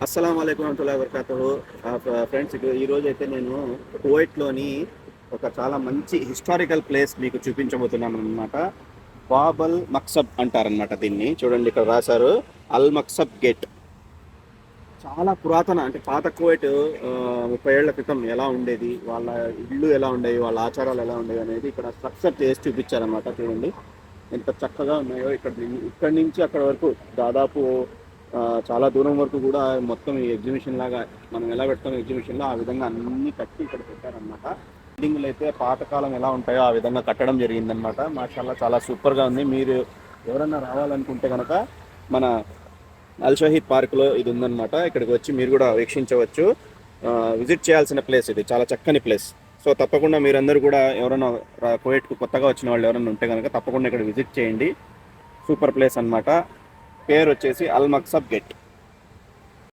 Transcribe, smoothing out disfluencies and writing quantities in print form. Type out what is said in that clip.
అస్సలం అయికం వరహమతుల్లాహి వబరకాతుహు. ఫ్రెండ్స్, ఈరోజు అయితే నేను కువైట్లోని ఒక చాలా మంచి హిస్టారికల్ ప్లేస్ మీకు చూపించబోతున్నాను అనమాట. బాబల్ మక్సబ్ అంటారనమాట దీన్ని. చూడండి, ఇక్కడ రాశారు అల్ మక్సబ్ గేట్. చాలా పురాతన, అంటే పాత కువైట్ 30 ఏళ్ల క్రితం ఎలా ఉండేది, వాళ్ళ ఇళ్ళు ఎలా ఉండేవి, వాళ్ళ ఆచారాలు ఎలా ఉండేవి అనేది ఇక్కడ స్ట్రక్చర్ చేసి చూపించారనమాట. చూడండి ఎంత చక్కగా ఉన్నాయో. ఇక్కడి నుంచి అక్కడ వరకు దాదాపు ఆ, చాలా దూరం వరకు కూడా మొత్తం ఈ ఎగ్జిబిషన్ లాగా మనం ఎలా పెడతాం ఎగ్జిబిషన్లో ఆ విధంగా అన్ని కట్టి ఇక్కడ పెట్టారనమాట. బిల్డింగ్లు అయితే పాతకాలం ఎలా ఉంటాయో ఆ విధంగా కట్టడం జరిగిందనమాట. మాషాల్లా చాలా సూపర్గా ఉంది. మీరు ఎవరన్నా రావాలనుకుంటే కనుక మన అల్ షహీద్ పార్క్లో ఇది ఉందన్నమాట. ఇక్కడికి వచ్చి మీరు కూడా వీక్షించవచ్చు. విజిట్ చేయాల్సిన ప్లేస్ ఇది, చాలా చక్కని ప్లేస్. సో తప్పకుండా మీరందరూ కూడా ఎవరైనా కువైట్కు కొత్తగా వచ్చిన వాళ్ళు ఎవరైనా ఉంటే కనుక తప్పకుండా ఇక్కడ విజిట్ చేయండి. సూపర్ ప్లేస్ అన్నమాట. పేరు వచ్చేసి అల్ మక్సబ్ గేట్.